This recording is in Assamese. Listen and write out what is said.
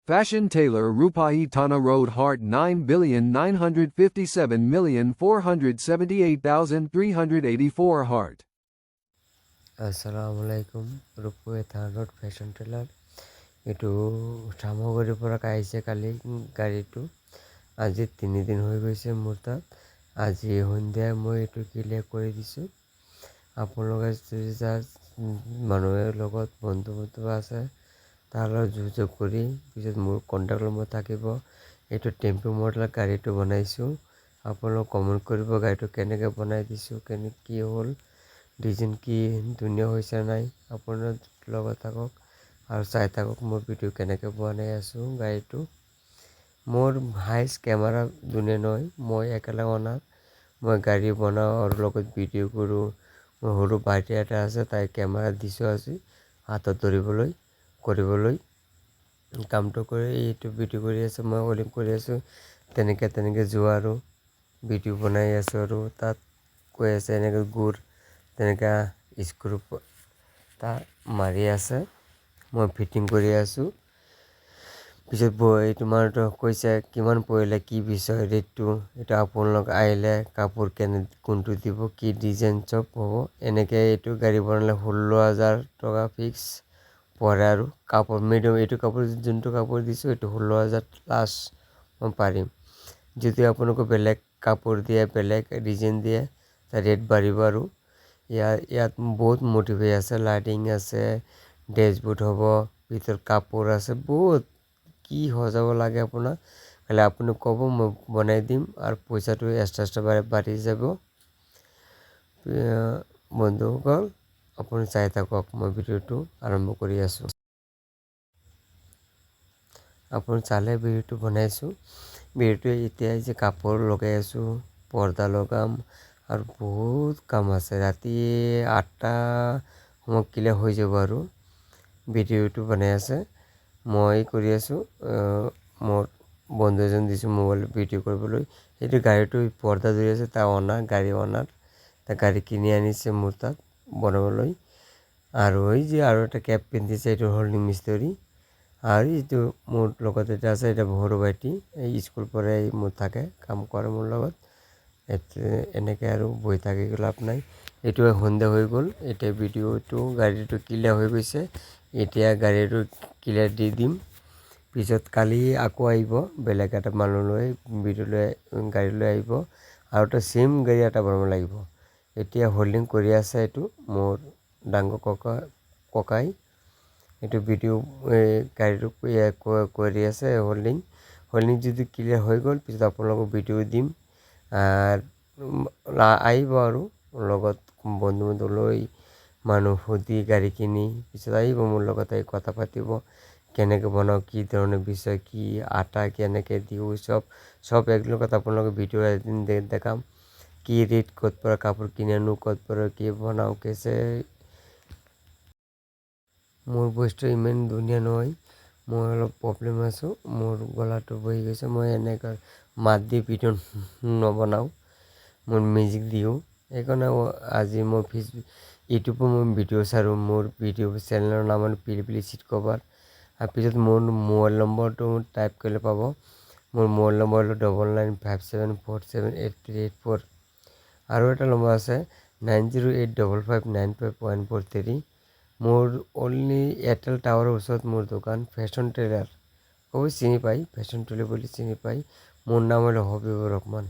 Fashion Tailor Rupai Tana Road Heart 9,957,478,384 Heart. Assalamualaikum. Rupai Tana Road Fashion Tailor. Itu সামগ্ৰীৰ পৰা আহিছে কালি গাড়ীটো আজি 3 দিন হৈ গৈছে মোৰ তাত আজি সন্ধিয়া মই এইটো ক্লিয়াৰ কৰি দিছো আপোনালোকে যদি মানুহৰ লগত বন্ধু আছে তাৰ লগত যোগাযোগ কৰি পিছত মোৰ কন্টাক্ট নম্বৰ থাকিব এইটো টেম্পো মডেল গাড়ীটো বনাইছো আপোনালোক কমেন্ট কৰিব গাড়ীটো কেনেকৈ বনাই দিছো কি হ'ল ডিজাইন কি ধুনীয়া হৈছে নাই আপোনাৰ লগত থাকক আৰু চাই থাকক মোৰ ভিডিও কেনেকৈ বনাই আছো গাড়ীটো মোৰ হাইস ক্যামেৰা দুনে নয় মই একেলা অনা মই গাড়ী বনাও আৰু লগত ভিডিও কৰো মোৰ হৰু বাইটি এটা আছে তাই ক্যামেৰা দিছো আছে হাতত ধৰিবলৈ কৰিবলৈ কামটো কৰি এইটো ভিডিও কৰি আছে মই অলিং কৰি আছো তেনেকৈ যোৱা আৰু ভিডিও বনাই আছো আৰু তাত কৈ আছে এনেকৈ গুৰ তেনেকা স্ক্ৰু তা মাৰি আছে মই ফিটিং কৰি আছো পিছত তোমাৰটো কৈছে কিমান পৰিলে কি বিষয় ৰেটটো এটা আপোনালোক আইলে কাপোৰ কেনে কোনটো দিব কি ডিজাইন চব হ'ব এনেকৈ এইটো গাড়ী বনালে 16000 টকা ফিক্স পৰে আৰু কাপোৰ মিডিয়াম এইটো কাপোৰ যোনটো কাপোৰ দিছো এইটো 16000 প্লাস মই পাৰিম যদি আপোনালোক বেলেগ কাপোৰ দিয়ে বেলেগ ডিজাইন দিয়ে তাৰ ৰেট বাঢ়িব আৰু ইয়াত বহুত মোটিভ আছে লাইটিং আছে ড্যাশবোৰ্ড হ'ব ভিতৰ কাপোৰ আছে বহুত কি সজাব লাগে আপোনাৰ খালি আপুনি ক'ব মই বনাই দিম আৰু পইচাটো এক্সট্ৰা বাঢ়ি যাব বন্ধুসকল আপুনি চাই থাকক মই ভিডিওটো আৰম্ভ কৰি আছো আপুনি চালে ভিডিওটো বনাইছো ভিডিওটো এতিয়া যে কাপোৰ লগাই আছো পৰ্দা লগাম আৰু বহুত কাম আছে ৰাতি 8টা সময় ক্লিয়াৰ হৈ যাব আৰু ভিডিওটো বনাই আছে মই কৰি আছো মোৰ বন্ধু এজন দিছো মোবাইল ভিডিও কৰিবলৈ এইটো গাড়ীটো পৰ্দা ধৰি আছে তা গাড়ী অনাৰ তা গাড়ী কিনি আনিছে মোৰ তাত বনাবলৈ আৰু এই যে আৰু এটা কেপ পিন্ধিছে এইটো হোল্ডিং মিস্ত্ৰী আৰু এইটো মোৰ লগত এটা আছে এটা ভৰু বাইটি এই স্কুল পৰাই মোৰ থাকে কাম কৰে মোৰ লগত এনেকৈ আৰু বহি থাকি লাভ নাই এইটো সন্ধিয়া হৈ গ'ল এতিয়া ভিডিওটো গাড়ীটো ক্লিয়াৰ হৈ গৈছে এতিয়া গাড়ীটো ক্লিয়াৰ দি দিম পিছত কালি আকৌ আহিব বেলেগ এটা মানুহ লৈ ভিডিও লৈ গাড়ী লৈ আহিব আৰু এটা সেম গাড়ী এটা বনাব লাগিব এতিয়া হোল্ডিং কৰি আছে এইটো মোৰ ডাঙৰ ককাই এইটো ভিডিও গাড়ীটো কৰি আছে হোল্ডিং যদি ক্লিয়াৰ হৈ গ'ল পিছত আপোনালোকক ভিডিও দিম আহিব আৰু লগত বন্ধু লৈ মানুহ সুধি গাড়ী কিনি পিছত আহিব মোৰ লগত কথা পাতিব কেনেকৈ বনাও কি ধৰণৰ বিষয় কি আটা কেনেকৈ দিও সব একলগত আপোনালোকক ভিডিও এদিন দেখাম কি ৰেট ক'ত পৰা কাপোৰ কিনি আনো ক'ত পৰা কি বনাও কেছে মোৰ বস্তু ইমান ধুনীয়া নহয় মই অলপ প্ৰব্লেম আছো মোৰ গলাটো বহি গৈছে মই এনেকৈ মাত দি ভিডিও নবনাও মোৰ মিউজিক দিও এইকাৰণে আজি মই ইউটিউবত মই ভিডিও চাৰো মোৰ ভিডিও চেনেলৰ নাম পিলিপিলি চিট কভাৰ আৰু পিছত মোৰ মোবাইল নম্বৰটো টাইপ কৰিলে পাব মোৰ মোবাইল নম্বৰ হ'ল 9957478384 আৰু এটা নম্বৰ আছে 9085595143 মোৰ অনলি এয়াৰটেল টাৱাৰৰ ওচৰত মোৰ দোকান ফেশ্বন টেইলাৰ চিনি পাই ফেশ্বন টেইলাৰ বুলি চিনি পাই মোৰ নাম হ'ল হবিবুৰ ৰহমান